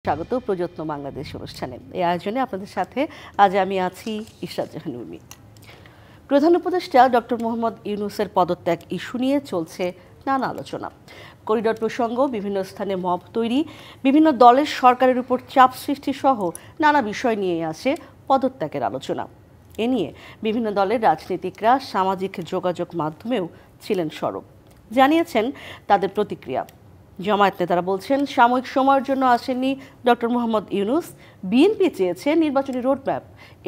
স্বাগত প্রযত্ন বাংলাদেশ অনুষ্ঠানে। এই আয়োজনে আপনাদের সাথে আজ আমি আছি ইশরাত জাহান উর্মি। প্রধান উপদেষ্টা ডক্টর মোহাম্মদ ইউনূসের পদত্যাগ ইস্যু নিয়ে চলছে নানা আলোচনা। করিডর প্রসঙ্গ, বিভিন্ন স্থানে মব তৈরি, বিভিন্ন দলের সরকারের উপর চাপ সৃষ্টি সহ নানা বিষয় নিয়ে আছে পদত্যাগের আলোচনা। এ নিয়ে বিভিন্ন দলের রাজনীতিকরা সামাজিক যোগাযোগ মাধ্যমেও ছিলেন সরব, জানিয়েছেন তাদের প্রতিক্রিয়া। জামায়াত নেতারা বলছেন সাময়িক সময়ের জন্য আসেননি ডক্টর মোহাম্মদ ইউনূস, বিএনপি চেয়েছে নির্বাচনী রোডম্যাপ,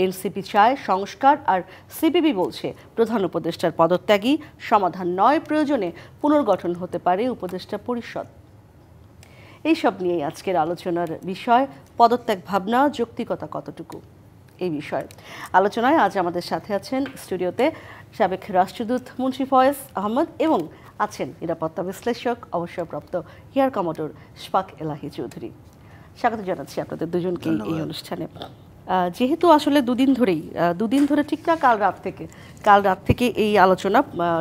এনসিপি চায় সংস্কার, আর সিপিবি বলছে প্রধান উপদেষ্টার পদত্যাগই সমাধান নয়, প্রয়োজনে পুনর্গঠন হতে পারে উপদেষ্টা পরিষদ। এইসব নিয়েই আজকের আলোচনার বিষয়, পদত্যাগ ভাবনা যৌক্তিকতা কতটুকু। এই বিষয়ে আলোচনায় আজ আমাদের সাথে আছেন স্টুডিওতে সাবেক রাষ্ট্রদূত মুন্সি ফয়েজ আহমদ এবং আছেন নিরাপত্তা বিশ্লেষক অবসরপ্রাপ্ত এয়ার কমোডোর শফাক এলাহি চৌধুরী। স্বাগত জানাচ্ছি আপনাদের দুজনকে এই অনুষ্ঠানে। যেহেতু আসলে দুদিন ধরে ঠিক না, কাল রাত থেকে এই আলোচনা,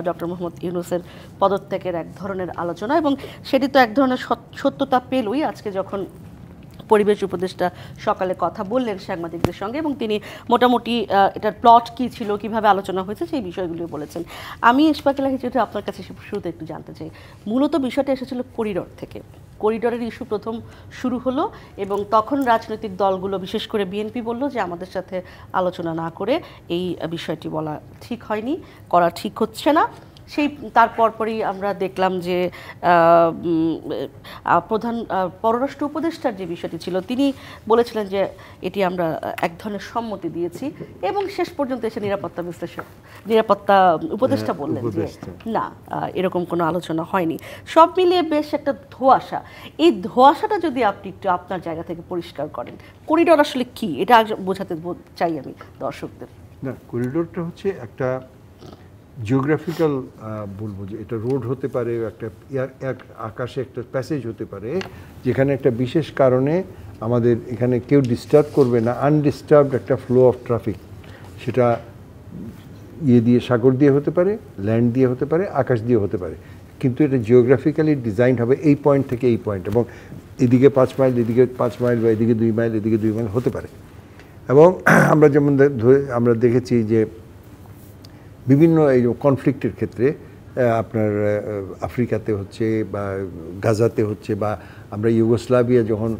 ডক্টর মোহাম্মদ ইউনূসের পদত্যাগের এক ধরনের আলোচনা, এবং সেটি তো এক ধরনের সত্যতা পেলই আজকে যখন পরিবেশ উপদেষ্টা সকালে কথা বললেন সাংবাদিকদের সঙ্গে, এবং তিনি মোটামুটি এটার প্লট কী ছিল, কিভাবে আলোচনা হয়েছে সেই বিষয়গুলো বলেছেন। আমি শফাক এলাহি চৌধুরী আপনার কাছে শুরুতে একটু জানতে চাই, মূলত বিষয়টা এসেছিল করিডর থেকে। করিডরের ইস্যু প্রথম শুরু হলো এবং তখন রাজনৈতিক দলগুলো, বিশেষ করে বিএনপি বলল যে আমাদের সাথে আলোচনা না করে এই বিষয়টি বলা ঠিক হয়নি, করা ঠিক হচ্ছে না। সেই তার পরপরই আমরা দেখলাম যে প্রধান পররাষ্ট্র উপদেষ্টার যে বিষয়টি ছিল, তিনি বলেছিলেন যে এটি আমরা এক ধরনের সম্মতি দিয়েছি, এবং শেষ পর্যন্ত এসে নিরাপত্তা উপদেষ্টা বললেন যে না, এরকম কোনো আলোচনা হয়নি। সব মিলিয়ে বেশ একটা ধোঁয়াশা। এই ধোঁয়াশাটা যদি আপনি একটু আপনার জায়গা থেকে পরিষ্কার করেন, করিডোর আসলে কি, এটা বোঝাতে চাই আমি দর্শকদের। না, করিডোরটা হচ্ছে একটা জিওগ্রাফিক্যাল, বলবো যে এটা রোড হতে পারে, একটা আকাশে একটা প্যাসেজ হতে পারে, যেখানে একটা বিশেষ কারণে আমাদের এখানে কেউ ডিস্টার্ব করবে না, আনডিস্টার্বড একটা ফ্লো অফ ট্রাফিক। সেটা দিয়ে সাগর দিয়ে হতে পারে, ল্যান্ড দিয়ে হতে পারে, আকাশ দিয়ে হতে পারে, কিন্তু এটা জিওগ্রাফিক্যালি ডিজাইন হবে এই পয়েন্ট থেকে এই পয়েন্ট, এবং এদিকে 5 মাইল, এদিকে 5 মাইল, বা এদিকে 2 মাইল, এদিকে 2 মাইল হতে পারে। এবং আমরা যেমন আমরা দেখেছি যে বিভিন্ন এই কনফ্লিক্টের ক্ষেত্রে আপনার আফ্রিকাতে হচ্ছে, বা গাজাতে হচ্ছে, বা আমরা ইউগোস্লাভিয়া যখন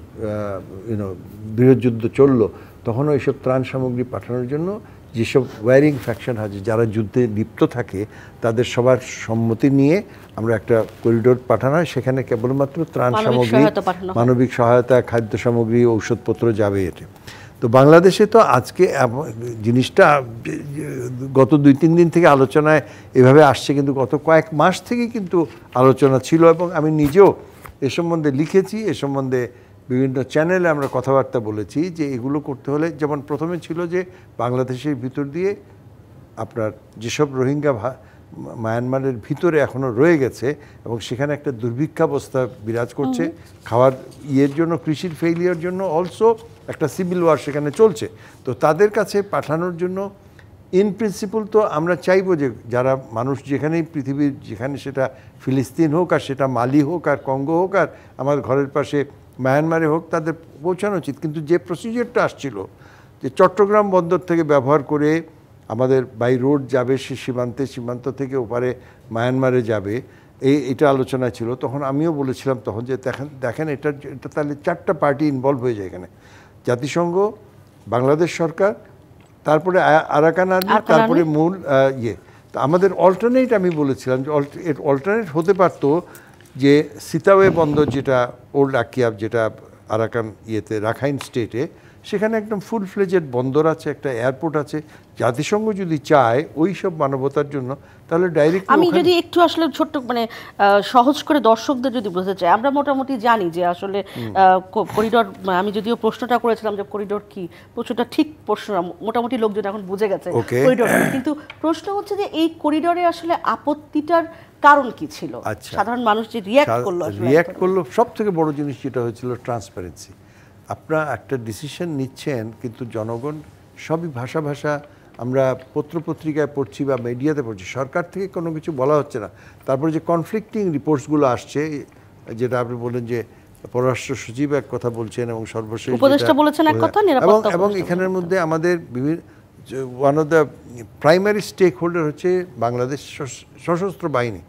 বৃহৎযুদ্ধ চললো, তখনও এইসব ত্রাণ সামগ্রী পাঠানোর জন্য যেসব ওয়ারিং ফ্যাকশন আছে, যারা যুদ্ধে লিপ্ত থাকে, তাদের সবার সম্মতি নিয়ে আমরা একটা করিডোর পাঠানো হয়। সেখানে কেবলমাত্র ত্রাণ সামগ্রী, মানবিক সহায়তা, খাদ্য সামগ্রী, ঔষধপত্র যাবে। এটা তো বাংলাদেশে তো আজকে জিনিসটা গত 2-3 দিন থেকে আলোচনায় এভাবে আসছে, কিন্তু গত কয়েক মাস থেকে কিন্তু আলোচনা ছিল, এবং আমি নিজেও এ সম্বন্ধে লিখেছি, এ সম্বন্ধে বিভিন্ন চ্যানেলে আমরা কথাবার্তা বলেছি যে এগুলো করতে হলে, যেমন প্রথমে ছিল যে বাংলাদেশের ভিতর দিয়ে আপনার যেসব রোহিঙ্গা মায়ানমারের ভিতরে এখনও রয়ে গেছে, এবং সেখানে একটা দুর্ভিক্ষাবস্থা বিরাজ করছে, খাওয়ার জন্য, কৃষির ফেইলিয়ার জন্য, অলসো একটা সিভিল ওয়ার সেখানে চলছে। তো তাদের কাছে পাঠানোর জন্য ইন প্রিন্সিপাল তো আমরা চাইবো যে যারা মানুষ যেখানেই পৃথিবীর, যেখানে সেটা ফিলিস্তিন হোক, আর সেটা মালি হোক, আর কঙ্গো হোক, আর আমার ঘরের পাশে মায়ানমারে হোক, তাদের পৌঁছানো উচিত। কিন্তু যে প্রসিজারটা আসছিল যে চট্টগ্রাম বন্দর থেকে ব্যবহার করে আমাদের বাই রোড যাবে সে সীমান্ত থেকে ওপারে মায়ানমারে যাবে, এটা আলোচনা ছিল। তখন আমিও বলেছিলাম তখন যে দেখেন এটা তাহলে 4টা পার্টি ইনভলভ হয়ে যায় এখানে, জাতিসংঘ, বাংলাদেশ সরকার, তারপরে আরাকান আর্মি, তারপরে মূল তো আমাদের অল্টারনেট, আমি বলেছিলাম যে অল্টারনেট হতে পারতো যে সিতাওয়ে বন্দর, যেটা ওল্ড আকিয়াব, যেটা আরাকান রাখাইন স্টেটে, সেখানে একদম ফুল ফ্লেজেড বন্দর আছে, একটা এয়ারপোর্ট আছে। জাতিসংঘ যদি চায় ওই সব মানবতার জন্য, তাহলে ডাইরেক্ট, আমি যদি একটু আসলে ছোট্ট সহজ করে দর্শকদের যদি বলতে চাই, আমরা মোটামুটি জানি যে আসলে করিডোর, আমি যদিও প্রশ্নটা করেছিলাম যে করিডোর কি, প্রশ্নটা ঠিক প্রশ্ন, মোটামুটি লোকজন এখন বুঝে গেছে করিডোর, কিন্তু প্রশ্ন হচ্ছে যে এই করিডোরে আসলে আপত্তিটার কারণ কি ছিল, সাধারণ মানুষ যে রিয়্যাক্ট করলো। সব থেকে বড় জিনিস যেটা হয়েছিল ট্রান্সপারেন্সি। আপনারা একটা ডিসিশন নিচ্ছেন, কিন্তু জনগণ সবই ভাষা আমরা পত্রপত্রিকায় পড়ছি বা মিডিয়াতে পড়ছি, সরকার থেকে কোনো কিছু বলা হচ্ছে না। তারপরে যে কনফ্লিক্টিং রিপোর্টসগুলো আসছে, যেটা আপনি বললেন যে পররাষ্ট্র সচিব এক কথা বলছেন এবং সর্বশেষ উপদেষ্টা বলেছেন এক কথা, নিরাপত্তা এবং এখানের মধ্যে আমাদের বিভিন্ন one of the primary stakeholder হচ্ছে বাংলাদেশ সশস্ত্র বাহিনী।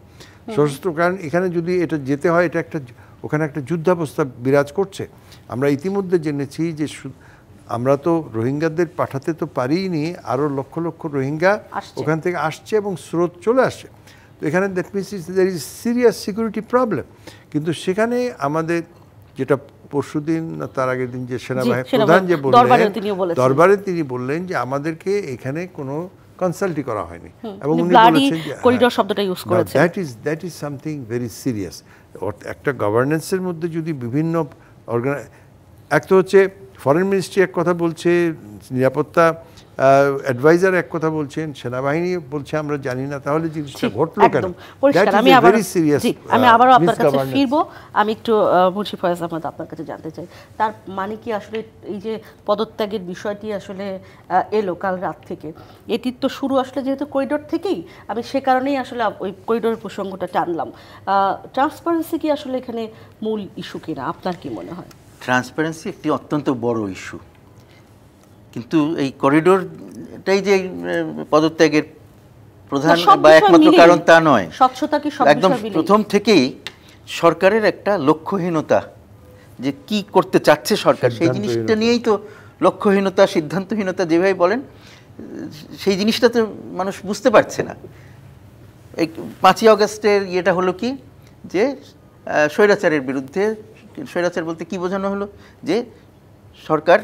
সশস্ত্র, কারণ এখানে যদি এটা যেতে হয়, এটা একটা ওখানে একটা যুদ্ধাবস্থা বিরাজ করছে। আমরা ইতিমধ্যে জেনেছি যে আমরা তো রোহিঙ্গাদের পাঠাতে তো পারিনি, আরও লক্ষ লক্ষ রোহিঙ্গা ওখান থেকে আসছে এবং স্রোত চলে আসছে। তো এখানে that means there is serious security problem. কিন্তু সেখানে আমাদের যেটা পরশুদিন তার আগের দিন যে সেনাবাহিনী প্রধান যে বললেন, দরবারে তিনি বললেন যে আমাদেরকে এখানে কোনো কনসাল্টই করা হয়নি, এবং উনি বলেছেন যে করিডোর শব্দটা ইউজ করেছেন। That is something very serious. একটা গভর্নেন্সের মধ্যে যদি বিভিন্ন এক তো হচ্ছে ফরেন মিনিস্ট্রি এক কথা বলছে, নিরাপত্তা অ্যাডভাইজার এক কথা বলছেন, সেনাবাহিনী বলছে আমরা জানি না, তাহলে জিনিসটা ঘটলো কেন? আমি আবারও আপনার কাছে ফিরবো। আমি একটু মুন্সি ফয়েজ আহমদ আপনার কাছে জানতে চাই, তার মানে কি আসলে এই যে পদত্যাগের বিষয়টি আসলে এলো কাল রাত থেকে, এটির তো শুরু আসলে যেহেতু করিডোর থেকেই, আমি সে কারণেই আসলে ওই করিডোরের প্রসঙ্গটা টানলাম। ট্রান্সপারেন্সি কি আসলে এখানে মূল ইস্যু কিনা, আপনার কি মনে হয়? ট্রান্সপারেন্সি একটি অত্যন্ত বড় ইস্যু, কিন্তু এই করিডোরটাই যে পদত্যাগের প্রধান বা একমাত্র কারণ তা নয়। স্বচ্ছতা কি একদম প্রথম থেকেই সরকারের একটা লক্ষ্যহীনতা, যে কি করতে চাচ্ছে সরকার সেই জিনিসটা নিয়েই তো লক্ষ্যহীনতা, সিদ্ধান্তহীনতা যেভাবে বলেন, সেই জিনিসটা তো মানুষ বুঝতে পারছে না। এই 5ই আগস্টের ইয়েটা হলো কি, যে স্বৈরাচারের বিরুদ্ধে, স্বৈরাচার বলতে কি বোঝানো হলো, যে সরকার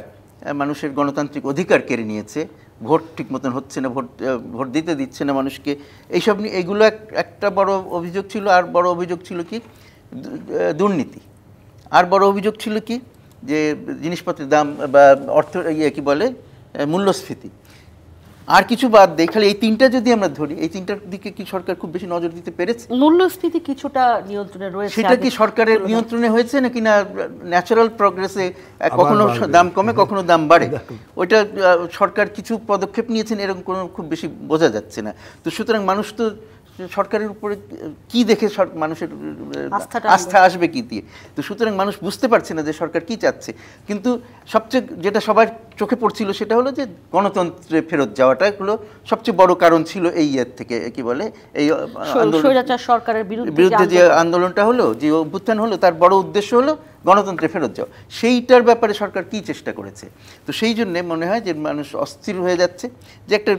মানুষের গণতান্ত্রিক অধিকার কেড়ে নিয়েছে, ভোট ঠিক মতন হচ্ছে না, ভোট দিতে দিচ্ছে না মানুষকে, এইসব নিয়ে এইগুলো একটা বড় অভিযোগ ছিল। আর বড় অভিযোগ ছিল কি, দুর্নীতি। আর বড় অভিযোগ ছিল কি, যে জিনিসপত্রের দাম বা কি বলে মূল্যস্ফীতি। আর কিছু বাদ দেই, খালি এই তিনটা যদি আমরা ধরি, এই তিনটার দিকে কি সরকার খুব বেশি নজর দিতে পেরেছে? মূল্যস্ফীতি কিছুটা নিয়ন্ত্রণে রয়েছে, সেটা কি সরকারের নিয়ন্ত্রণে হয়েছে নাকি না ন্যাচারাল প্রগ্রেসে কখনো দাম কমে কখনো দাম বাড়ে? ওইটা সরকার কিছু পদক্ষেপ নিয়েছেন এরকম কোনো খুব বেশি বোঝা যাচ্ছে না। তো সুতরাং মানুষ তো সরকারের উপরে কি দেখে মানুষের আস্থা আসবে কি দিয়ে? তো সুতরাং মানুষ বুঝতে পারছে না যে সরকার কি চাচ্ছে। কিন্তু সবচেয়ে যেটা সবার চোখে পড়ছিল সেটা হলো যে গণতন্ত্রে ফেরত যাওয়াটা হলো সবচেয়ে বড় কারণ ছিল এই ইয়ের থেকে, কি বলে এই সরকারের বিরুদ্ধে যে আন্দোলনটা হলো, যে অভ্যুত্থান হলো, তার বড় উদ্দেশ্য হলো গণতন্ত্রে ফেরত যাওয়া। সেইটার ব্যাপারে সরকার কি চেষ্টা করেছে? তো সেই জন্যে মনে হয় যে মানুষ অস্থির হয়ে যাচ্ছে যে একটা,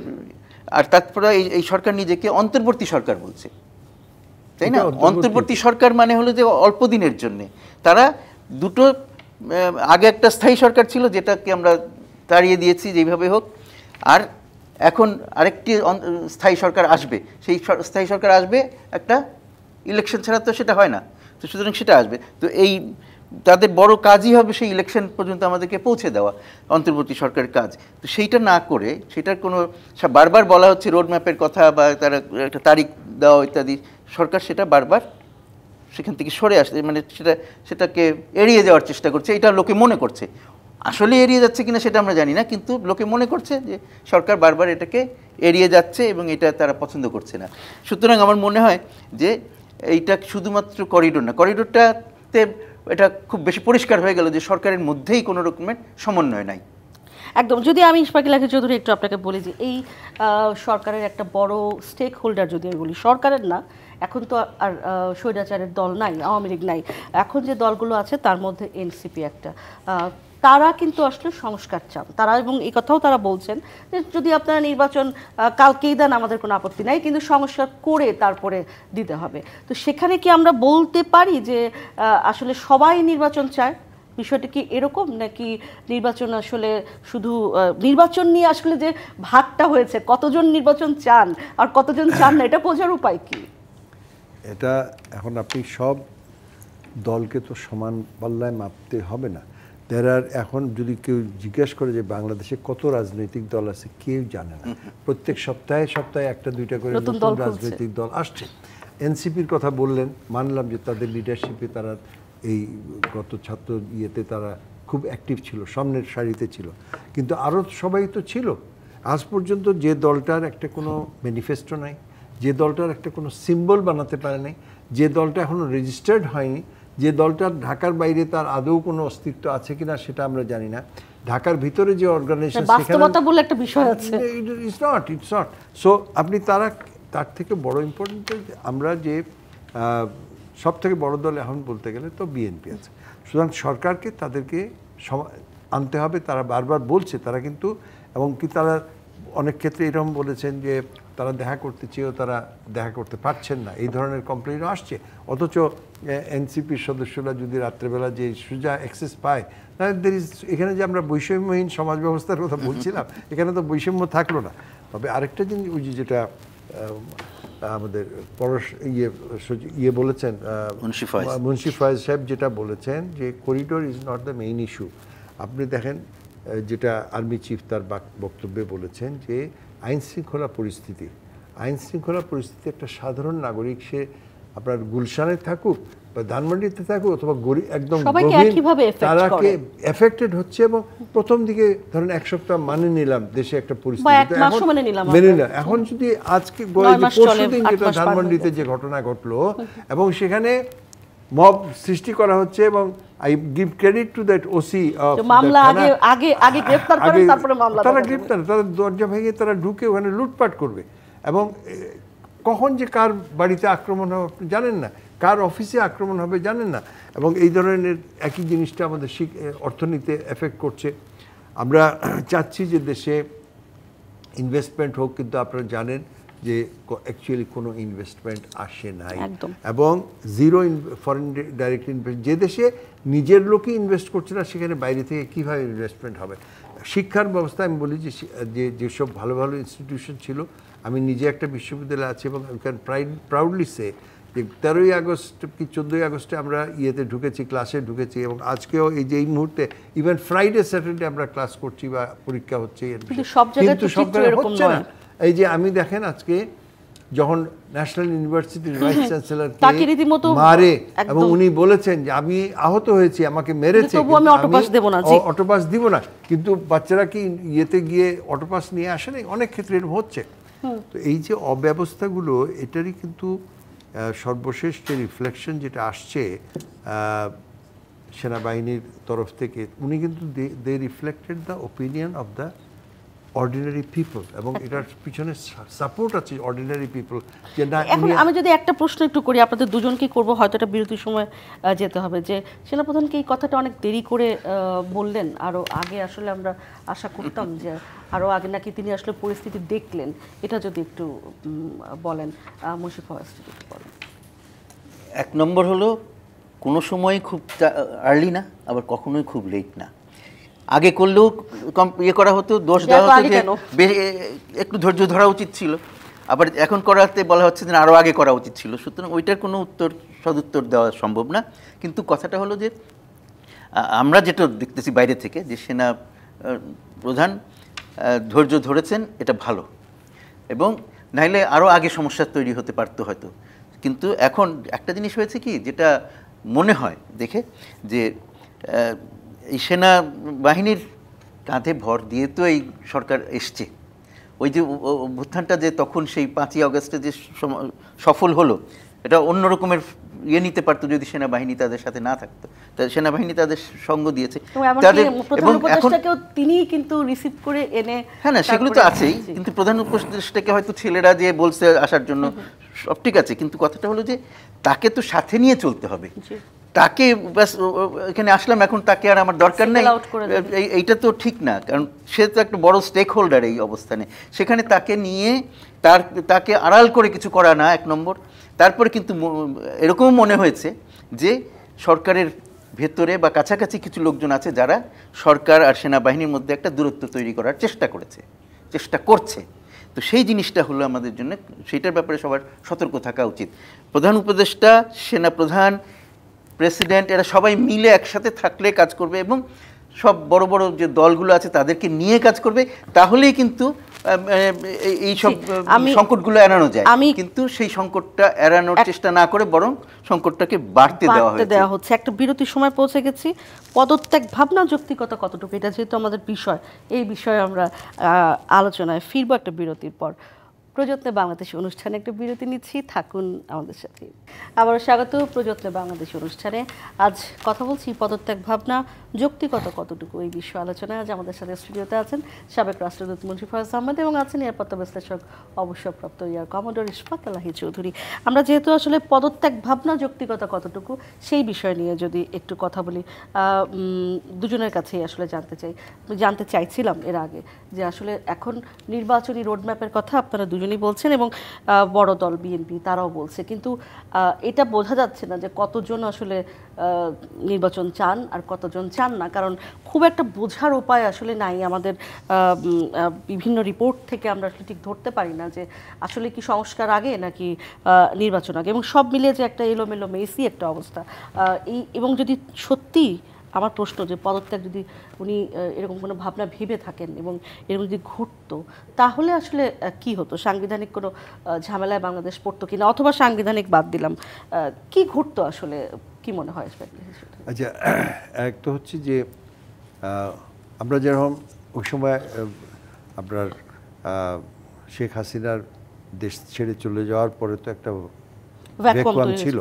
আর তারপরে এই সরকার নিজেকে অন্তর্বর্তী সরকার বলছে, তাই না? অন্তর্বর্তী সরকার মানে হলো যে অল্প দিনের জন্যে। তারা দুটো, আগে একটা স্থায়ী সরকার ছিল যেটাকে আমরা তাড়িয়ে দিয়েছি যেইভাবে হোক, আর এখন আরেকটি স্থায়ী সরকার আসবে। সেই স্থায়ী সরকার আসবে একটা ইলেকশন ছাড়া তো সেটা হয় না, তো সুতরাং সেটা আসবে। তো এই তাদের বড় কাজই হবে সেই ইলেকশন পর্যন্ত আমাদেরকে পৌঁছে দেওয়া, অন্তর্বর্তী সরকারের কাজ। তো সেইটা না করে, সেটার কোনো, বারবার বলা হচ্ছে রোড ম্যাপের কথা বা তারা একটা তারিখ দেওয়া ইত্যাদি, সরকার সেটা বারবার সেখান থেকে সরে আসছে, মানে সেটাকে এড়িয়ে যাওয়ার চেষ্টা করছে। এটা লোকে মনে করছে, আসলে এড়িয়ে যাচ্ছে কিনা সেটা আমরা জানি না, কিন্তু লোকে মনে করছে যে সরকার বারবার এটাকে এড়িয়ে যাচ্ছে এবং এটা তারা পছন্দ করছে না। সুতরাং আমার মনে হয় যে এইটা শুধুমাত্র করিডোর না, করিডোরটাতে এটা খুব বেশি পরিষ্কার হয়ে গেল যে সরকারের মধ্যেই কোনো রকমের সমন্বয় নাই। একদম। যদি আমি ইশফাকুল আলম চৌধুরী একটু আপনাকে বলি যে এই সরকারের একটা বড় স্টেক হোল্ডার, যদি আমি বলি সরকারের না, এখন তো আর স্বৈরাচারের দল নাই, আওয়ামী লীগ নাই, এখন যে দলগুলো আছে তার মধ্যে এনসিপি একটা, তারা কিন্তু আসলে সংস্কার চান তারা, এবং এই কথাও তারা বলছেন যে যদি আপনারা নির্বাচন কালকেই দেন আমাদের কোনো আপত্তি নাই, কিন্তু সংস্কার করে তারপরে দিতে হবে। তো সেখানে কি আমরা বলতে পারি যে আসলে সবাই নির্বাচন চায়? বিষয়টা কি এরকম, নাকি নির্বাচন আসলে শুধু নির্বাচন নিয়ে আসলে যে ভাগটা হয়েছে, কতজন নির্বাচন চান আর কতজন চান না, এটা বোঝার উপায় কি? এটা এখন আপনি সব দলকে তো সমান পাল্লায় মাপতে হবে না। এখন যদি কেউ জিজ্ঞেস করে যে বাংলাদেশে কত রাজনৈতিক দল আছে, কেউ জানে না। প্রত্যেক সপ্তাহে সপ্তাহে একটা দুইটা করে নতুন রাজনৈতিক দল আসছে। এনসিপির কথা বললেন, মানলাম যে তাদের লিডারশিপে তারা এই গত ছাত্র ইয়েতে তারা খুব অ্যাক্টিভ ছিল, সামনের সারিতে ছিল, কিন্তু আরও সবাই তো ছিল। আজ পর্যন্ত যে দলটার একটা কোনো ম্যানিফেস্টো নাই, যে দলটার একটা কোনো সিম্বল বানাতে পারে নাই, যে দলটা এখনও রেজিস্টার্ড হয়নি, যে দলটা ঢাকার বাইরে তার আদৌ কোনো অস্তিত্ব আছে কিনা সেটা আমরা জানি না। ঢাকার ভিতরে যে অর্গানাইজেশন, বাস্তবতা বলে একটা বিষয় আছে, ইটস নট। সো আপনি তার থেকে বড় ইম্পর্টেন্ট আমরা যে সব থেকে বড় দল এখন বলতে গেলে তো বিএনপি আছে। সুতরাং সরকারকে তাদেরকে আনতে হবে। তারা বারবার বলছে, তারা কিন্তু এবং কি তারা অনেক ক্ষেত্রে এরকম বলেছেন যে তারা দেখা করতে চেয়েও তারা দেখা করতে পারছেন না, এই ধরনের কমপ্লেইনও আসছে। অথচ এনসিপির সদস্যরা যদি রাত্রেবেলা যে সোজা অ্যাক্সেস পায়, এখানে যে আমরা বৈষম্যহীন সমাজ ব্যবস্থার কথা বলছিলাম, এখানে তো বৈষম্য থাকলো না। তবে আরেকটা জিনিস ওই যেটা আমাদের ইয়ে বলেছেন মুন্সি ফয়েজ সাহেব যেটা বলেছেন যে corridor is not the main issue. আপনি দেখেন যেটা আর্মি চিফ তার বক্তব্যে বলেছেন যে আইন শৃঙ্খলা পরিস্থিতি একটা সাধারণ নাগরিক, সে আপনার গুলশানে থাকুক বা ধানমন্ডিতে থাকুক অথবা একদম তারাকে এফেক্টেড হচ্ছে। এবং প্রথম দিকে ধরেন এক সপ্তাহ মানে নিলাম দেশে একটা পরিস্থিতি মেনে নিলাম, এখন যদি আজকে পরশুদিন যেটা ধানমন্ডিতে যে ঘটনা ঘটলো এবং সেখানে মব সৃষ্টি করা হচ্ছে, এবং I give credit to that OC তারা গ্রেপ্তার, তারা দরজা ভেঙে তারা ঢুকে ওখানে লুটপাট করবে। এবং কখন যে কার বাড়িতে আক্রমণ হবে আপনি জানেন না, কার অফিসে আক্রমণ হবে জানেন না। এবং এই ধরনের একই জিনিসটা আমাদের অর্থনীতিতে এফেক্ট করছে। আমরা চাচ্ছি যে দেশে ইনভেস্টমেন্ট হোক, কিন্তু আপনারা জানেন যে অ্যাকচুয়ালি কোনো ইনভেস্টমেন্ট আসে নাই, এবং জিরো ফরেন ডাইরেক্ট ইনভেস্ট। যে দেশে নিজের লোকই ইনভেস্ট করছে না, সেখানে বাইরে থেকে কীভাবে ইনভেস্টমেন্ট হবে? শিক্ষার ব্যবস্থা আমি বলি যেসব ভালো ভালো ইনস্টিটিউশন ছিল, আমি নিজে একটা বিশ্ববিদ্যালয়ে আছি এবং ইউ ক্যান প্রাউডলি সে যে 13ই আগস্ট কি 14ই আগস্টে আমরা ক্লাসে ঢুকেছি, এবং আজকেও এই মুহূর্তে ইভেন ফ্রাইডে স্যাটারডে আমরা ক্লাস করছি বা পরীক্ষা হচ্ছে, কিন্তু সব জায়গায় হচ্ছে না। এই যে আমি দেখেন আজকে যখন ন্যাশনাল ইউনিভার্সিটির ভাইস চ্যান্সেলরকে মারে এবং উনি বলেছেন যে আমি আহত হয়েছি, আমাকে মেরেছে, অটোপাস দিব না, কিন্তু বাচ্চারা কি ইয়েতে গিয়ে অটোপাস নিয়ে আসে নাই? অনেক ক্ষেত্রে এরকম হচ্ছে। তো এই যে অব্যবস্থাগুলো, এটারই কিন্তু সর্বশেষ যে রিফ্লেকশন যেটা আসছে সেনাবাহিনীর তরফ থেকে, উনি কিন্তু they reflected the opinion of the ordinary people, এবং এটার পিছনে সাপোর্ট আছে অর্ডিনারি পিপল। এখন আমি যদি একটা প্রশ্ন একটু করি, আপনাদের দুজনকেই করবো, হয়তো এটা বিরতির সময় যেতে হবে, যে সেনাপ্রধানকে এই কথাটা অনেক দেরি করে বললেন। আরও আগে আসলে আমরা আশা করতাম যে আরও আগে নাকি তিনি আসলে পরিস্থিতি দেখলেন, এটা যদি একটু বলেন মুন্সি ফয়েজ বলেন। এক নম্বর হলো কোনো সময় খুব আর্লি না, আবার কখনোই খুব লেট না। আগে করলেও ইয়ে করা হতো, দোষ দেওয়া হতো যে একটু ধৈর্য ধরা উচিত ছিল, আবার এখন করাতে বলা হচ্ছে যে আরও আগে করা উচিত ছিল। সুতরাং ওইটার কোনো সদুত্তর দেওয়া সম্ভব না। কিন্তু কথাটা হলো যে আমরা যেটা দেখতেছি বাইরে থেকে, যে সেনা প্রধান ধৈর্য ধরেছেন, এটা ভালো, এবং নাইলে আরও আগে সমস্যা তৈরি হতে পারতো হয়তো। কিন্তু এখন একটা জিনিস হয়েছে কি, যেটা মনে হয় দেখে যে এই সেনা বাহিনীর কাঁধে ভর দিয়ে তো এই সরকার এসছে। ওই যে অভ্যুত্থানটা যে তখন সেই 5ই আগস্টে যে সফল হলো, এটা অন্য রকমের ইয়ে নিতে পারতো যদি সেনাবাহিনী তাদের সাথে না থাকতো। সেনাবাহিনী তাদের সঙ্গ দিয়েছে, এবং তিনি কিন্তু রিসিভ করে এনে, হ্যাঁ না সেগুলো তো আছেই, কিন্তু প্রধান উপদেষ্টাকে হয়তো ছেলেরা যে বলছে আসার জন্য, সব ঠিক আছে, কিন্তু কথাটা হলো যে তাকে তো সাথে নিয়ে চলতে হবে। তাকে ব্যাস এখানে আসলাম, এখন তাকে আর আমার দরকার নেই, এইটা তো ঠিক না। কারণ সে তো একটা বড় স্টেক হোল্ডার এই অবস্থানে, সেখানে তাকে নিয়ে তাকে আড়াল করে কিছু করা না, এক নম্বর। তারপরে কিন্তু এরকমও মনে হয়েছে যে সরকারের ভেতরে বা কাছাকাছি কিছু লোকজন আছে যারা সরকার আর সেনাবাহিনীর মধ্যে একটা দূরত্ব তৈরি করার চেষ্টা করছে। তো সেই জিনিসটা হলো আমাদের জন্য, সেইটার ব্যাপারে সবার সতর্ক থাকা উচিত। প্রধান উপদেষ্টা, সেনাপ্রধান, প্রেসিডেন্ট, এরা সবাই মিলে একসাথে থাকলে কাজ করবে, এবং সব বড় বড় যে দলগুলো আছে তাদেরকে নিয়ে কাজ করবে, তাহলেই কিন্তু এই সব সংকটগুলো এড়ানো যায়। কিন্তু সেই সংকটটা এড়ানোর চেষ্টা না করে বরং সংকটটাকে বাড়তে দেওয়া হচ্ছে। একটা বিরতির সময় পৌঁছে গেছি। পদত্যাগ ভাবনা যৌক্তিকতা কতটুকু, এটা যেহেতু আমাদের বিষয়, এই বিষয়ে আমরা আলোচনায় ফিরবো একটা বিরতির পর। প্রযত্নে বাংলাদেশ অনুষ্ঠানে একটা বিরতি নিচ্ছি, থাকুন আমাদের সাথে। আবারও স্বাগত প্রযত্নে বাংলাদেশ অনুষ্ঠানে। আজ কথা বলছি পদত্যাগ ভাবনা যৌক্তিকতা কতটুকু, এই বিষয়ে আলোচনায় আজ আমাদের সাথে স্টুডিওতে আছেন সাবেক রাষ্ট্রদূত মুন্সি ফয়েজ আহমেদ এবং আছেন নিরাপত্তা বিশ্লেষক অবসরপ্রাপ্ত ইয়ার কমোডোর ইশফাক এলাহি চৌধুরী। আমরা যেহেতু আসলে পদত্যাগ ভাবনা যৌক্তিকতা কতটুকু সেই বিষয় নিয়ে যদি একটু কথা বলি, দুজনের কাছেই আসলে জানতে চাইছিলাম এর আগে যে আসলে এখন নির্বাচনী রোডম্যাপের কথা আপনারা দুজনেই বলছেন এবং বড় দল বিএনপি তারাও বলছে, কিন্তু এটা বোঝা যাচ্ছে না যে কতজন আসলে নির্বাচন চান আর কতজন চান না, কারণ খুব একটা বোঝার উপায় আসলে নাই। আমাদের বিভিন্ন রিপোর্ট থেকে আমরা আসলে ঠিক ধরতে পারি না যে আসলে কি সংস্কার আগে নাকি নির্বাচন আগে, এবং সব মিলিয়ে যে একটা এলোমেলো মেসি একটা অবস্থা। এবং যদি সত্যি আমার প্রশ্ন যে পদত্যাগ যদি উনি এরকম কোনো ভাবনা ভেবে থাকেন এবং এরকম যদি ঘটতো তাহলে আসলে কি হতো, সাংবিধানিক কোনো ঝামেলায় বাংলাদেশ পড়তো কিনা, অথবা সাংবিধানিক বাদ দিলাম, কি ঘটতো আসলে, কি মনে হয়? আচ্ছা, এক তো হচ্ছে যে আমরা যেরকম ওই সময় আপনার শেখ হাসিনার দেশ ছেড়ে চলে যাওয়ার পরে তো একটা ভ্যাকুয়াম ছিল,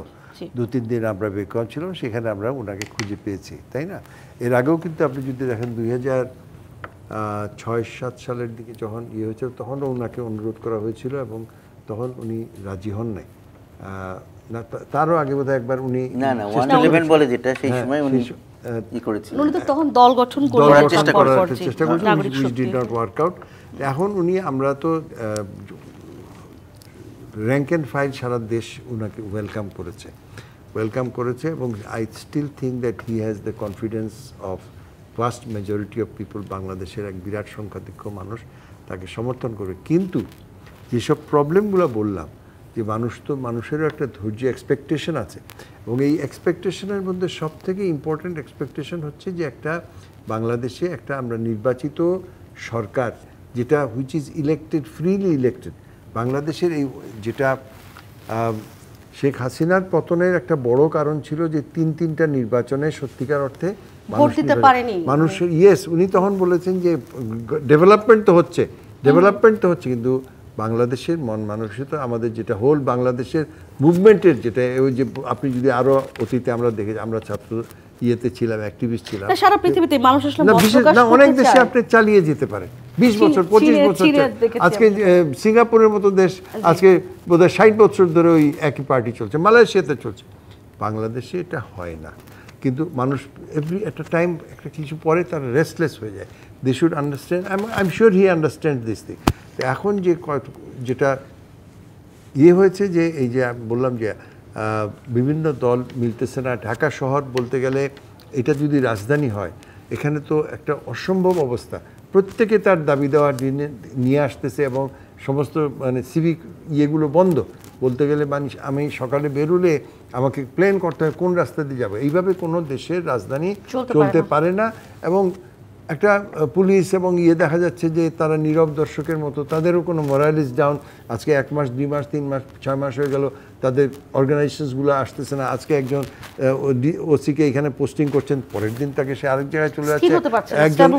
2-3 দিন আমরা ভ্যাকুয়াম ছিলাম, সেখানে আমরা ওনাকে খুঁজে পেয়েছি, তাই না? এর আগেও কিন্তু আপনি যদি দেখেন 2006-07 সালের দিকে যখন হয়েছিল তখনও ওনাকে অনুরোধ করা হয়েছিল এবং তখন উনি রাজি হন নাই। না, তারও আগে বোধহয় একবার উনি বলে যেটা সেই সময় উনি উনি তো তখন দল গঠন করার চেষ্টা করেছেন, which did not work out। এখন উনি, আমরা তো র্যাঙ্ক অ্যান্ড ফাইল সারা দেশ উনাকে ওয়েলকাম করেছে এবং I still think that he has the confidence of vast majority of people. বাংলাদেশের এক বিরাট সংখ্যাধিক্য মানুষ তাকে সমর্থন করে, কিন্তু যেসব প্রবলেমগুলো বললাম যে মানুষেরও একটা ধৈর্য, এক্সপেকটেশন আছে, এবং এই এক্সপেকটেশনের মধ্যে সব থেকে ইম্পর্ট্যান্ট এক্সপেকটেশন হচ্ছে যে একটা বাংলাদেশে একটা আমরা নির্বাচিত সরকার, যেটা which is elected, freely elected. বাংলাদেশের এই যেটা শেখ হাসিনার পতনের একটা বড় কারণ ছিল যে 3টা নির্বাচনে সত্যিকার অর্থে মানুষ ইয়েস, উনি তখন বলেছেন যে ডেভেলপমেন্ট তো হচ্ছে, কিন্তু বাংলাদেশের মন মানসিকতা, আমাদের যেটা হোল বাংলাদেশের মুভমেন্টের যেটা, ওই যে আপনি যদি আরো অতীতে আমরা দেখেছি, আমরা ছাত্র ছিলাম, অ্যাক্টিভিস্ট ছিলাম, সারা পৃথিবীতে মানুষ অনেক দেশে আপনি চালিয়ে যেতে পারেন 20 বছর 25 বছর। আজকে সিঙ্গাপুরের মতো দেশ আজকে বোধহয় 60 বছর ধরে ওই একই পার্টি চলছে, মালয়েশিয়াতে চলছে। বাংলাদেশে এটা হয় না, কিন্তু মানুষ এভরি একটা টাইম একটা কিছু পরে তারা রেস্টলেস হয়ে যায়। They should understand, I am sure he understand this thing. এখন যেটা হয়েছে যে এই যে বললাম যে বিভিন্ন দল মিলতেছে না, ঢাকা শহর বলতে গেলে এটা যদি রাজধানী হয়, এখানে তো একটা অসম্ভব অবস্থা, প্রত্যেকে তার দাবি দেওয়া নিয়ে আসতেছে এবং সমস্ত সিভিক ইয়েগুলো বন্ধ। বলতে গেলে আমি সকালে বেরোলে আমাকে প্ল্যান করতে হয় কোন রাস্তা দিয়ে যাবো, এইভাবে কোনো দেশের রাজধানী চলতে পারে না। এবং একটা পুলিশ এবং দেখা যাচ্ছে যে তারা নীরব দর্শকের মতো, তাদেরও কোনো মোরালিস ডাউন। আজকে 1 মাস 2 মাস 3 মাস 6 মাস হয়ে গেল, তাদের অর্গানাইজেশনসগুলো আসতেছে না। আজকে একজন ওসিকে এখানে পোস্টিং করছেন, পরের দিন তাকে সে আরেক জায়গায় চলে যাচ্ছে। একজন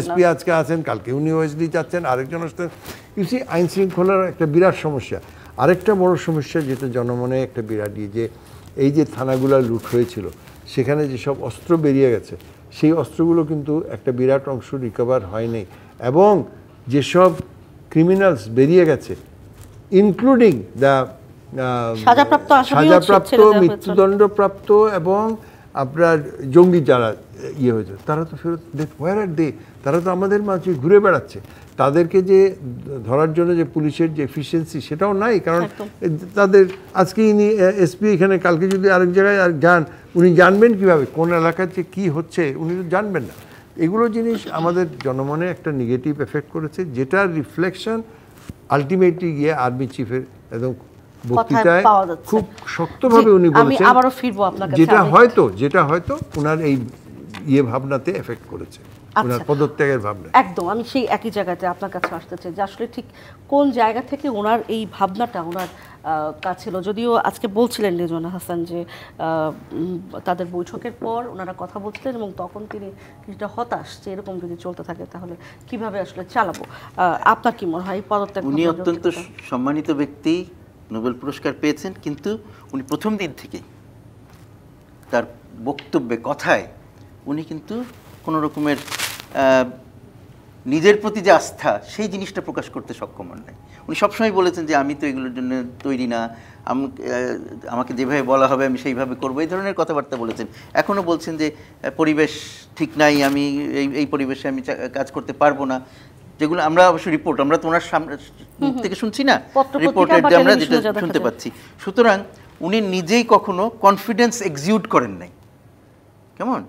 এসপি আজকে আছেন, কালকে উনি ওএসডি যাচ্ছেন, আরেকজন আসছেন। ইউসি, আইন শৃঙ্খলার একটা বিরাট সমস্যা। আরেকটা বড় সমস্যা যেটা জনমনে একটা বিরাট যে এই যে থানাগুলো লুট হয়েছিল, সেখানে যেসব অস্ত্র বেরিয়ে গেছে, সেই অস্ত্রগুলো কিন্তু একটা বিরাট অংশ রিকভার হয়নি, এবং যেসব ক্রিমিনালস বেরিয়ে গেছে ইনক্লুডিং দ্য সাজাপ্রাপ্ত, মৃত্যুদণ্ডপ্রাপ্ত এবং আপনার জঙ্গি যারা হয়েছে, তারা তো ফেরত, হোয়ার আর দে? তারা তো আমাদের মাঝে ঘুরে বেড়াচ্ছে। তাদেরকে যে ধরার জন্য যে পুলিশের যে এফিসিয়েন্সি, সেটাও নাই। কারণ তাদের আজকে ইনি এসপি এখানে, কালকে যদি আরেক জায়গায় যান, উনি জানবেন কিভাবে কোন এলাকায় যে কী হচ্ছে? উনি তো জানবেন না। এগুলো জিনিস আমাদের জনমনে একটা নেগেটিভ এফেক্ট করেছে, যেটার রিফ্লেকশন আলটিমেটলি গিয়ে আর্মি চিফের একদম বক্তৃতায় খুব শক্তভাবে উনি বলেছেন, আবারও ফিরবো আপনার কাছে, যেটা হয়তো ওনার এই ভাবনাতে এফেক্ট করেছে। ওনার পদত্যাগের ভাবনা। একদম আমি সেই একই জায়গাতে আপনার কাছে আসতে চাই যে আসলে ঠিক কোন জায়গা থেকে ওনার এই ভাবনাটা ওনার কাছে ছিল। যদিও আজকে বলছিলেন রেজওয়ানা হাসান যে তাদের বৈঠকের পর ওনারা কথা বলছিলেন এবং তখন তিনি কিছুটা হতাশ যে এরকম যদি চলতে থাকে তাহলে কিভাবে আসলে চালাবো। আপনার কি মনে হয় এই পদত্যাগ? উনি অত্যন্ত সম্মানিত ব্যক্তি, নোবেল পুরস্কার পেয়েছেন, কিন্তু উনি প্রথম দিন থেকেই তার বক্তব্যে কথায় উনি কিন্তু কোনো রকমের নিজের প্রতি যে আস্থা সেই জিনিসটা প্রকাশ করতে সক্ষম হন নাই। উনি সবসময় বলেছেন যে আমি তো এগুলোর জন্য তৈরি না, আমাকে যেভাবে বলা হবে আমি সেইভাবে করবো, এই ধরনের কথাবার্তা বলেছেন। এখনও বলছেন যে পরিবেশ ঠিক নাই, আমি এই পরিবেশে আমি কাজ করতে পারবো না, যেগুলো আমরা অবশ্য রিপোর্ট আমরা তো ওনার সামনে থেকে শুনছি না, রিপোর্টের যে আমরা যেটা শুনতে পাচ্ছি। সুতরাং উনি নিজেই কখনো কনফিডেন্স এক্সিউট করেন নাই। কেমন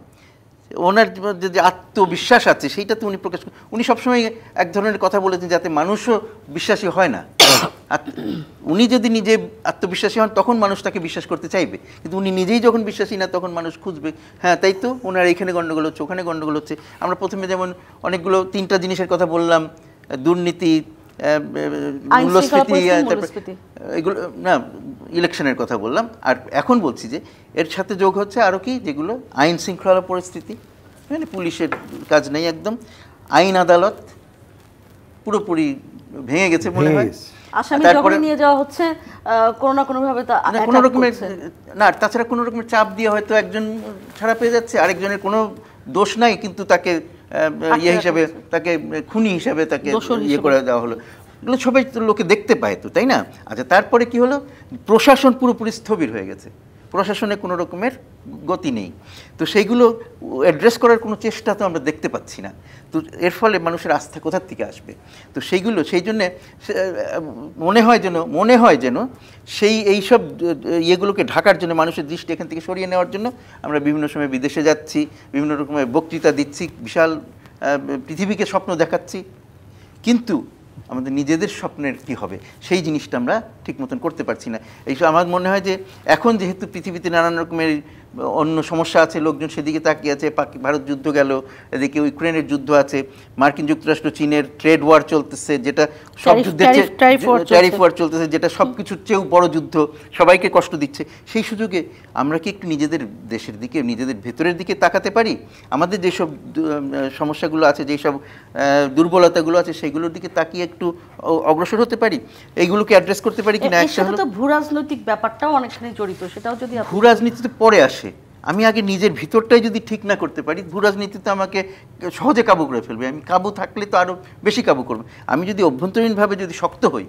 ওনার যে আত্মবিশ্বাস আছে সেইটা তো উনি প্রকাশ করেন। উনি সবসময় এক ধরনের কথা বলেছেন যাতে মানুষও বিশ্বাসী হয় না। উনি যদি নিজে আত্মবিশ্বাসী হন তখন মানুষ তাকে বিশ্বাস করতে চাইবে, কিন্তু উনি নিজেই যখন বিশ্বাসী না তখন মানুষ খুঁজবে হ্যাঁ তাই তো ওনার এইখানে গণ্ডগোল হচ্ছে, ওখানে গণ্ডগোল হচ্ছে। আমরা প্রথমে যেমন অনেকগুলো 3টা জিনিসের কথা বললাম, দুর্নীতি, মূল্যস্ফীতি, এগুলো না ইলেকশনের কথা বললাম, আর এখন বলছি যে এর সাথে যোগ হচ্ছে আরও কি, যেগুলো আইন শৃঙ্খলা পরিস্থিতি, মানে পুলিশের কাজ নেই একদম, আইন আদালত পুরোপুরি ভেঙে গেছে মনে হয়। আসামি যখন নিয়ে যাওয়া হচ্ছে কোনো না কোনোভাবে কোনো রকমের না, তাছাড়া কোনো রকমের চাপ দিয়ে হয়তো একজন ছাড়া পেয়ে যাচ্ছে, আরেকজনের কোনো দোষ নাই কিন্তু তাকে ইয়ে হিসাবে, তাকে খুনি হিসাবে তাকে ইয়ে করে দেওয়া হলো। এগুলো সবাই তো লোকে দেখতে পায় তো, তাই না? আচ্ছা, তারপরে কি হলো, প্রশাসন পুরোপুরি স্থবির হয়ে গেছে, প্রশাসনে কোনো রকমের গতি নেই। তো সেইগুলো অ্যাড্রেস করার কোনো চেষ্টা তো আমরা দেখতে পাচ্ছি না। তো এর ফলে মানুষের আস্থা কোথার থেকে আসবে? তো সেইগুলো, সেই জন্যে মনে হয় যেন এইসব ইয়েগুলোকে ঢাকার জন্য, মানুষের দৃষ্টি এখান থেকে সরিয়ে নেওয়ার জন্য আমরা বিভিন্ন সময় বিদেশে যাচ্ছি, বিভিন্ন রকমের বক্তৃতা দিচ্ছি, বিশাল পৃথিবীকে স্বপ্ন দেখাচ্ছি, কিন্তু আমাদের নিজেদের স্বপ্নের কি হবে সেই জিনিসটা আমরা ঠিক মতন করতে পারছি না। এইসব আমার মনে হয় যে এখন যেহেতু পৃথিবীতে নানান রকমের অন্য সমস্যা আছে, লোকজন সেদিকে তাকিয়ে আছে, ভারত যুদ্ধ গেল, এদিকে ইউক্রেনের যুদ্ধ আছে, মার্কিন যুক্তরাষ্ট্র চীনের ট্রেড ওয়ার চলতেছে, যেটা সব যুদ্ধের ট্যারিফ ওয়ার চলতেছে, যেটা সব কিছুর চেয়েও বড় যুদ্ধ, সবাইকে কষ্ট দিচ্ছে। সেই সুযোগে আমরা কি একটু নিজেদের দেশের দিকে, নিজেদের ভেতরের দিকে তাকাতে পারি? আমাদের যেসব সমস্যাগুলো আছে, যেসব দুর্বলতাগুলো আছে, সেইগুলোর দিকে তাকিয়ে একটু অগ্রসর হতে পারি, এইগুলোকে অ্যাড্রেস করতে পারি কিনা? একটা তো ভূরাজনৈতিক ব্যাপারটাও অনেকখানি জড়িত, সেটাও যদি ভূরাজনীতিতে পরে আসে। আমি আগে নিজের ভিতরটাই যদি ঠিক না করতে পারি, ভূরাজনীতিতে আমাকে সহজে কাবু করে ফেলবে। আমি কাবু থাকলে তো আরও বেশি কাবু করবে। আমি যদি অভ্যন্তরীণভাবে যদি শক্ত হই,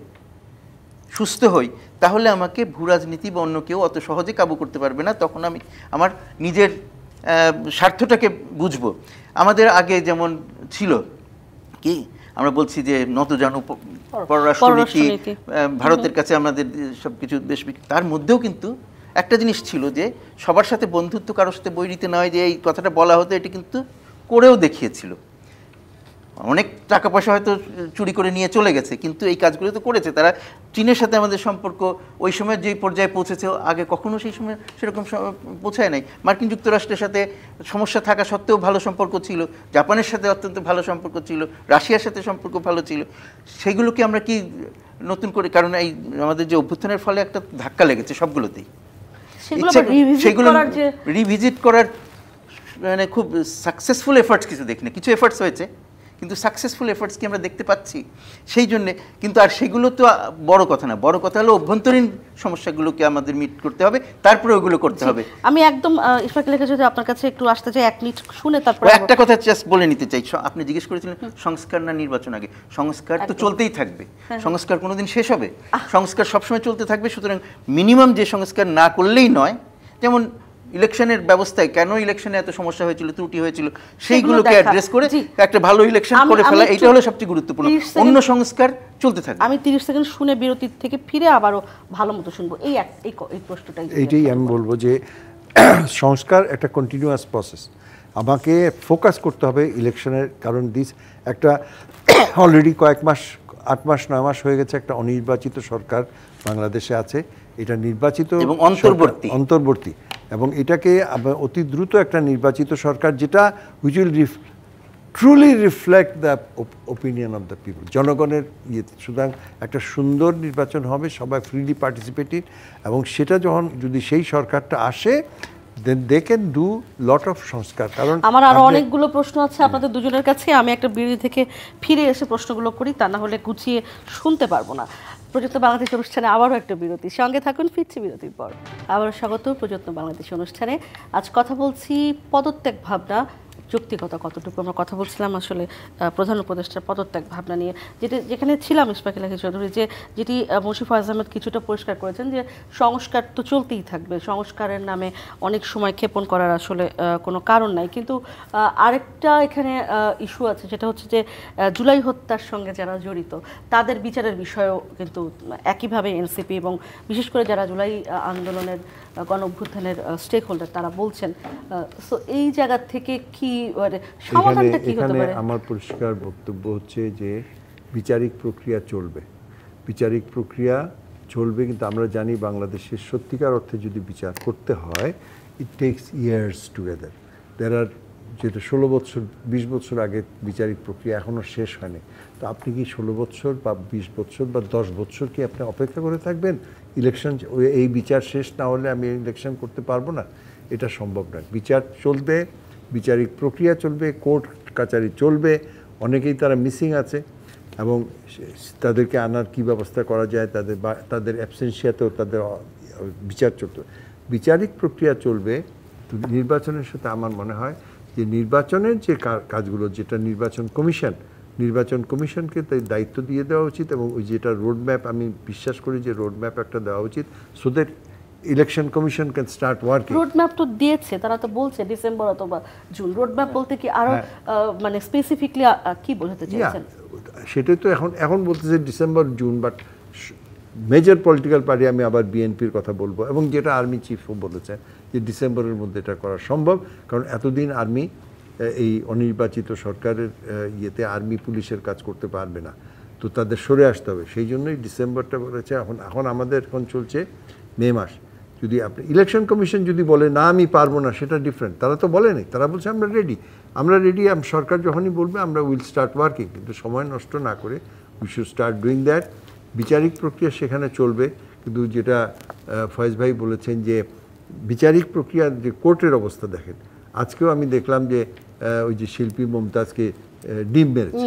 সুস্থ হই, তাহলে আমাকে ভূরাজনীতি বা অন্য কেউ অত সহজে কাবু করতে পারবে না। তখন আমি আমার নিজের স্বার্থটাকে বুঝবো। আমাদের আগে যেমন ছিল কি, আমরা বলছি যে নতজানু পররাষ্ট্রনীতি, ভারতের কাছে আমাদের সব কিছু বেশ, তার মধ্যেও কিন্তু একটা জিনিস ছিল যে সবার সাথে বন্ধুত্ব, কারোর সাথে বৈরিতে নয়, যে এই কথাটা বলা হতো, এটি কিন্তু করেও দেখিয়েছিল। অনেক টাকা পয়সা হয়তো চুরি করে নিয়ে চলে গেছে, কিন্তু এই কাজগুলো তো করেছে তারা। চীনের সাথে আমাদের সম্পর্ক ওই সময় যেই পর্যায়ে পৌঁছেছে, আগে কখনো সেই সময় সেরকম পৌঁছায় নাই। মার্কিন যুক্তরাষ্ট্রের সাথে সমস্যা থাকা সত্ত্বেও ভালো সম্পর্ক ছিল, জাপানের সাথে অত্যন্ত ভালো সম্পর্ক ছিল, রাশিয়ার সাথে সম্পর্ক ভালো ছিল। সেগুলোকে আমরা কি নতুন করে, কারণ এই আমাদের যে অভ্যুত্থানের ফলে একটা ধাক্কা লেগেছে সবগুলোতেই, সেগুলো রিভিজিট করার মানে খুব সাকসেসফুল এফার্টস কিছু দেখি না। কিছু এফার্টস হয়েছে, কিন্তু সাকসেসফুল এফার্টস কি আমরা দেখতে পাচ্ছি? সেই জন্যে কিন্তু, আর সেগুলো তো বড় কথা না, বড় কথা হলো অভ্যন্তরীণ সমস্যাগুলোকে আমাদের মিট করতে হবে, তারপরে ওগুলো করতে হবে। আমি একদম ইশফাক লেখা যদি আপনার কাছে একটু আসতে চাই, 1 মিনিট শুনে তারপর একটা কথা জাস্ট বলে নিতে চাই। আপনি জিজ্ঞেস করেছিলেন সংস্কার না নির্বাচন আগে। সংস্কার তো চলতেই থাকবে, সংস্কার কোনোদিন শেষ হবে? সংস্কার সবসময় চলতে থাকবে। সুতরাং মিনিমাম যে সংস্কার না করলেই নয়, যেমন ইলেকশনের ব্যবস্থায় কেন ইলেকশনে এত সমস্যা হয়েছিল, ত্রুটি হয়েছিল, সেইগুলোকে অ্যাড্রেস করে একটা ভালো ইলেকশন করে ফেলা, এটা হলো সবচেয়ে গুরুত্বপূর্ণ। অন্য সংস্কার চলতে থাকে। আমি 30 সেকেন্ড শুনে বিরতির থেকে ফিরে আবারও ভালো মতো শুনবো। এই প্রশ্নটাই এইটাই আমি বলবো যে সংস্কার একটা কন্টিনিউয়াস প্রসেস। আমাকে ফোকাস করতে হবে ইলেকশনের, কারণ একটা অলরেডি কয়েক মাস, 8 মাস 9 মাস হয়ে গেছে একটা অনির্বাচিত সরকার বাংলাদেশে আছে। এটা নির্বাচিত এবং অন্তর্বর্তী, এবং এটাকে অতি দ্রুত একটা নির্বাচিত সরকার, যেটা which will truly reflect the opinion of the people, জনগণের ইয়েতে। সুতরাং একটা সুন্দর নির্বাচন হবে, সবাই ফ্রিলি পার্টিসিপেটিভ, এবং সেটা যখন যদি সেই সরকারটা আসে then they can do lot of সংস্কার। কারণ আমার আরো অনেকগুলো প্রশ্ন আছে আপনাদের দুজনের কাছে, আমি একটা বিরতি থেকে ফিরে এসে প্রশ্নগুলো করি, তা না হলে গুছিয়ে শুনতে পারবো না। প্রযত্ন বাংলাদেশ অনুষ্ঠানে আবারও একটা বিরতি, সঙ্গে থাকুন, ফিরছি বিরতির পর। আবারও স্বাগত প্রযত্ন বাংলাদেশ অনুষ্ঠানে। আজ কথা বলছি পদত্যাগ ভাবনা যৌক্তিকতা কতটুকু। আমরা কথা বলছিলাম আসলে প্রধান উপদেষ্টার পদত্যাগ ভাবনা নিয়ে, যেখানে ছিলাম ইশফাকুল আলম চৌধুরী, যেটি মুশফিক আহমেদ কিছুটা পরিষ্কার করেছেন যে সংস্কার তো চলতেই থাকবে, সংস্কারের নামে অনেক সময় ক্ষেপণ করার আসলে কোনো কারণ নাই। কিন্তু আরেকটা এখানে ইস্যু আছে, সেটা হচ্ছে যে জুলাই হত্যার সঙ্গে যারা জড়িত তাদের বিচারের বিষয়েও কিন্তু একইভাবে এনসিপি এবং বিশেষ করে যারা জুলাই আন্দোলনের গণ অভ্যুত্থানের স্টেক হোল্ডার তারা বলছেন। সো এই জায়গা থেকে কি সমাধানটা কি হতে পারে? আমার পরিষ্কার বক্তব্য হচ্ছে যে বিচারিক প্রক্রিয়া চলবে, বিচারিক প্রক্রিয়া চলবে, কিন্তু আমরা জানি বাংলাদেশের সত্যিকার অর্থে যদি বিচার করতে হয় ইট টেকস ইয়ার্স টুগেদার। দেয়ার আর যেটা 16 বছর 20 বছর আগে বিচারিক প্রক্রিয়া এখনও শেষ হয়নি। তো আপনি কি 16 বছর বা 20 বছর বা 10 বছর কি আপনি অপেক্ষা করে থাকবেন ইলেকশন? এই বিচার শেষ না হলে আমি ইলেকশন করতে পারবো না, এটা সম্ভব নয়। বিচার চলবে, বিচারিক প্রক্রিয়া চলবে, কোর্ট কাচারি চলবে। অনেকেই তারা মিসিং আছে এবং তাদেরকে আনার কী ব্যবস্থা করা যায়, তাদের অ্যাবসেন্সিয়াতেও তাদের বিচার চলতে, বিচারিক প্রক্রিয়া চলবে। তো নির্বাচনের সাথে আমার মনে হয় যে নির্বাচনের যে কাজগুলো, যেটা নির্বাচন কমিশনকে তাই দায়িত্ব দিয়ে দেওয়া উচিত, এবং ওই যেটা রোডম্যাপ, আমি বিশ্বাস করি যে রোডম্যাপ একটা দেওয়া উচিত so that election commission can start working. Roadmap তো দিয়েছে, তারা তো বলছে ডিসেম্বর অথবা জুন। রোডম্যাপ বলতে কি আরো মানে স্পেসিফিকলি কি বোঝাতে চাইছেন? সেটাই তো এখন বলতেছে December June, but major political party, আমি আবার বিএনপির কথা বলবো, এবং যেটা আর্মি চিফও বলেছেন যে ডিসেম্বরের মধ্যে এটা করা সম্ভব। কারণ এতদিন আর্মি এই অনির্বাচিত সরকারের ইয়েতে আর্মি পুলিশের কাজ করতে পারবে না, তো তাদের সরে আসতে হবে। সেই জন্যই ডিসেম্বরটা বলেছে। এখন আমাদের এখন চলছে মে মাস। যদি আপনি ইলেকশন কমিশন যদি বলে না আমি পারবো না, সেটা ডিফারেন্ট। তারা তো বলেনি, তারা বলছে আমরা রেডি। সরকার যখনই বলবে আমরা উইল স্টার্ট ওয়ার্কিং, কিন্তু সময় নষ্ট না করে we should start doing that. বিচারিক প্রক্রিয়া সেখানে চলবে, কিন্তু যেটা ফয়েজ ভাই বলেছেন যে বিচারিক প্রক্রিয়া, যে কোর্টের অবস্থা দেখেন। আজকেও আমি দেখলাম যে ওই যে শিল্পী মমতাজকে ডিম মেরেছে।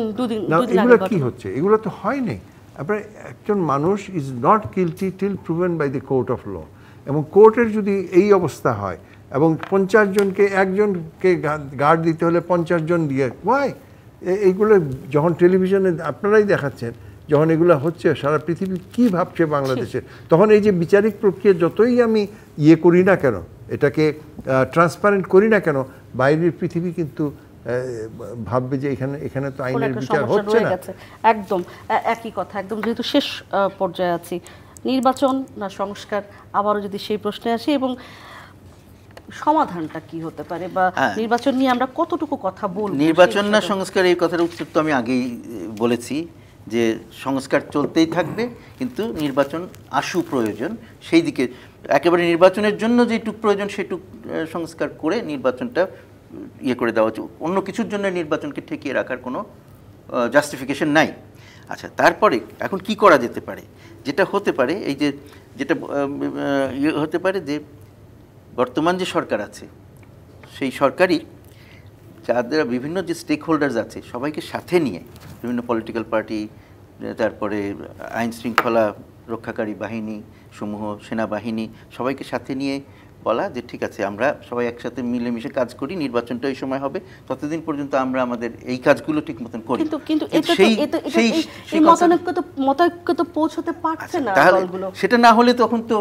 না, এগুলো কি হচ্ছে? এগুলো তো হয়নি। আপনার একজন মানুষ is not guilty till proven by the court of law, এবং কোর্টের যদি এই অবস্থা হয় এবং 50 জনকে একজনকে গার্ড দিতে হলে 50 জন দিয়ে, ওয়াই? এইগুলো যখন টেলিভিশনে আপনারাই দেখাচ্ছেন, যখন এগুলো হচ্ছে সারা পৃথিবী কি ভাবছে বাংলাদেশে, তখন এই যে বিচারিক প্রক্রিয়া যতই আমি করি না কেন, এটাকে ট্রান্সপারেন্ট করি না কেন, বাইরের পৃথিবী কিন্তু ভাববে যে এখানে তো আইনের বিচার হচ্ছে না। একদম একই কথা, একদম। যেহেতু শেষ পর্যায়ে আছি, নির্বাচন না সংস্কার, আবারও যদি সেই প্রশ্নে আসি, এবং সমাধানটা কি হতে পারে, বা নির্বাচন নিয়ে আমরা কতটুকু কথা বলবো? নির্বাচন না সংস্কার, এই কথার উত্তর তো আমি আগেই বলেছি যে সংস্কার চলতেই থাকবে, কিন্তু নির্বাচন আশু প্রয়োজন। সেই দিকে একেবারে নির্বাচনের জন্য যেটুক প্রয়োজন সেটুক সংস্কার করে নির্বাচনটা করে দেওয়া উচিত। অন্য কিছুর জন্য নির্বাচনকে ঠেকিয়ে রাখার কোনো জাস্টিফিকেশন নাই। আচ্ছা, তারপরে এখন কি করা যেতে পারে? যেটা হতে পারে, এই যে যেটা হতে পারে যে বর্তমান যে সরকার আছে, সেই সরকারই যাদের বিভিন্ন যে স্টেক হোল্ডার্স আছে সবাইকে সাথে নিয়ে, বিভিন্ন পলিটিক্যাল পার্টি, তারপরে আইন শৃঙ্খলা রক্ষাকারী বাহিনী সমূহ, সেনাবাহিনী, সবাইকে সাথে নিয়ে বলা যে ঠিক আছে, আমরা সবাই একসাথে মিলেমিশে কাজ করি, নির্বাচনটা এই সময় হবে, ততদিন পর্যন্ত আমরা আমাদের এই কাজগুলো ঠিক মতন করি। কিন্তু মতৈক্য তো পৌঁছতে পারছে না দলগুলো। সেটা না হলে তখন তো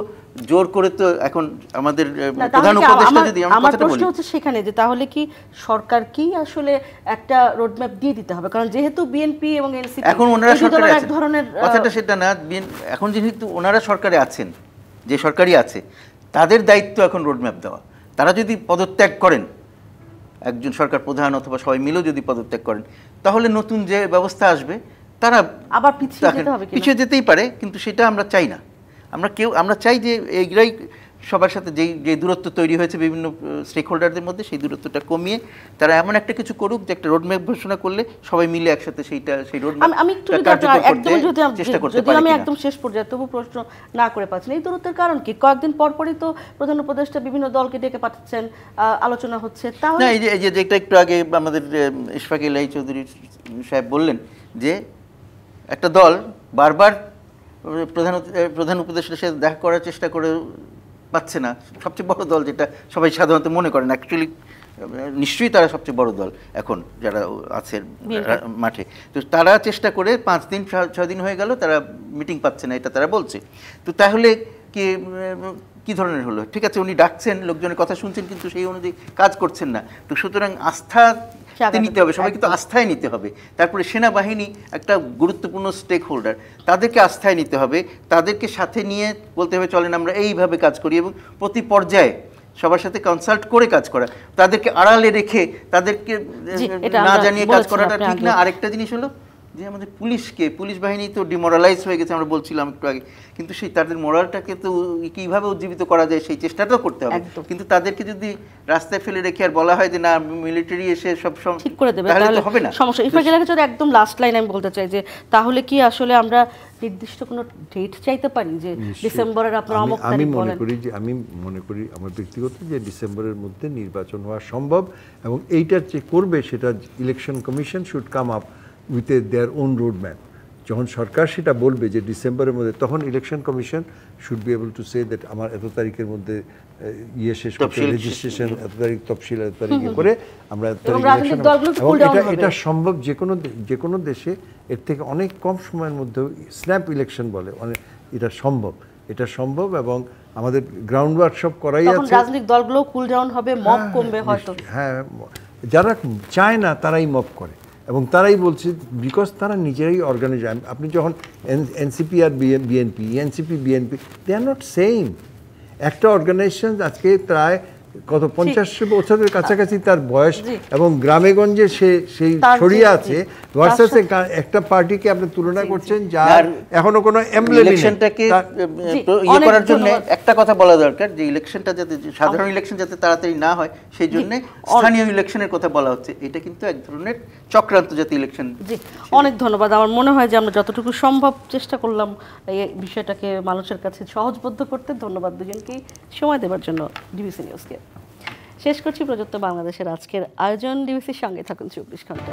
জোর করে তো এখন আমাদের প্রধান উপদেষ্টা, যদি আমার প্রশ্ন হচ্ছে সেখানে যে তাহলে কি সরকার কি আসলে একটা রোডম্যাপ দিয়ে দিতে হবে? কারণ যেহেতু বিএনপি এবং এনসিপি এখন ওনারা সরকারে আছেন, কথাটা সেটা না। এখন যেহেতু ওনারা সরকারে আছেন, যে সরকারই আছে, তাদের দায়িত্ব এখন রোডম্যাপ দেওয়া। তারা যদি পদত্যাগ করেন, একজন সরকার প্রধান অথবা সবাই মিলেও যদি পদত্যাগ করেন, তাহলে নতুন যে ব্যবস্থা আসবে তারা আবার পিছিয়ে যেতে হবে। পিছিয়ে যেতেই পারে, কিন্তু সেটা আমরা চাই না। আমরা চাই যে এইগুলাই সবার সাথে যে দূরত্ব তৈরি হয়েছে বিভিন্ন স্টেক হোল্ডারদের মধ্যে, সেই দূরত্বটা কমিয়ে তারা এমন একটা কিছু করুক যে একটা রোডম্যাপ ঘোষণা করলে সবাই মিলে একসাথে সেই আমি একটু যদি চেষ্টা করতে যদি আমি একদম শেষ পর্যায়ে তবু প্রশ্ন না করে পাচ্ছি না, এই দূরত্বের কারণ কি? কয়েকদিন পরপরই তো প্রধান উপদেষ্টা বিভিন্ন দলকে ডেকে পাঠাচ্ছেন, আলোচনা হচ্ছে। তাহলে না, এই যে যেটা একটু আগে আমাদের ইশফাক ইলাহি চৌধুরী সাহেব বললেন যে একটা দল বারবার প্রধান উপদেষ্টার সাথে দেখা করার চেষ্টা করে পাচ্ছে না, সবচেয়ে বড় দল যেটা সবাই সাধারণত মনে করেন, অ্যাকচুয়ালি নিশ্চয়ই তারা সবচেয়ে বড় দল এখন যারা আছে মাঠে, তো তারা চেষ্টা করে 5 দিন 6 দিন হয়ে গেল তারা মিটিং পাচ্ছে না, এটা তারা বলছে। তো তাহলে কি ধরনের হলো? ঠিক আছে, উনি ডাকছেন, লোকজনের কথা শুনছেন, কিন্তু সেই অনুযায়ী কাজ করছেন না। তো সুতরাং আস্থা নিতে হবে, সবাইকে তো আস্থায় নিতে হবে। তারপরে সেনাবাহিনী একটা গুরুত্বপূর্ণ স্টেক হোল্ডার, তাদেরকে আস্থায় নিতে হবে, তাদেরকে সাথে নিয়ে বলতে হবে চলেন আমরা এইভাবে কাজ করি, এবং প্রতি পর্যায়ে সবার সাথে কনসাল্ট করে কাজ করা, তাদেরকে আড়ালে রেখে তাদেরকে না জানিয়ে কাজ করাটা ঠিক না। আরেকটা জিনিস হলো যে আমাদের পুলিশ বাহিনী তো ডিমোরালাইজ হয়ে গেছে, আমরা বলছিলাম একটু আগে, কিন্তু সেই তাদের মোরালটাকে তো কীভাবে উজ্জীবিত করা যায় সেই চেষ্টাটাও করতে হবে। কিন্তু তাদেরকে যদি রাস্তায় ফেলে রেখে আর বলা হয় যে না মিলিটারি এসে সব ঠিক করে দেবে, তাহলে তো হবে না। সমস্যা। ইফাক এলাকা যদি একদম লাস্ট লাইন আমি বলতে চাই যে তাহলে কি আসলে আমরা নির্দিষ্ট কোনো ডেট চাইতে পারি যে ডিসেম্বরের আপনার অমুক তারিখ বলেন? আমি মনে করি আমার ব্যক্তিগত যে ডিসেম্বরের মধ্যে নির্বাচন হওয়া সম্ভব, এবং এইটার যে করবে সেটা election commission should come up with their own road map. যখন সরকার সেটা বলবে যে ডিসেম্বরের মধ্যে, তখন election commission should be able to say that আমার এত তারিখের মধ্যে শেষ করতে, রেজিস্ট্রেশন এত তারিখ, তফসিল এত তারিখে করে আমরা এটা সম্ভব। যে কোনো দেশে এর থেকে অনেক কম সময়ের মধ্যে স্ন্যাপ ইলেকশন বলে, এটা সম্ভব এবং আমাদের গ্রাউন্ড ওয়ার্ক সব করাই আছে। রাজনৈতিক দলগুলো কুল ডাউন হবে, মব কমবে হয়তো। হ্যাঁ, যারা চায় না তারাই মব করে, এবং তারাই বলছে বিকজ তারা নিজেরাই অর্গানাইজ। আপনি যখন এনসিপি আর BNP, they are not same. একটা অর্গানাইজেশন আজকে প্রায় কত 50 বছরের কাছাকাছি তার বয়স, এবং গ্রামে গঞ্জে সেই ছড়িয়ে আছে, ভার্সাস একটা পার্টিকে আপনি তুলনা করছেন যার এখনো কোনো এমব্লেম নেই। ইলেকশনটাকে ইয়ে করার জন্য একটা কথা বলা দরকার যে ইলেকশনটা যাতে সাধারণ ইলেকশন যাতে তাড়াতাড়ি না হয় সেই জন্য স্থানীয় ইলেকশনের কথা বলা হচ্ছে। এটা কিন্তু এক ধরনের চক্রান্ত জাতীয় ইলেকশন। জি, অনেক ধন্যবাদ। আমার মনে হয় যে আমরা যতটুকু সম্ভব চেষ্টা করলাম এই বিষয়টাকে মানুষের কাছে সহজবোধ্য করতে। ধন্যবাদ দুজনকেই সময় দেওয়ার জন্য ডিবিসি নিউজকে। শেষ করছি প্রযুক্ত বাংলাদেশের আজকের আয়োজন। ডিবিসির সঙ্গে থাকুন 24 ঘন্টা।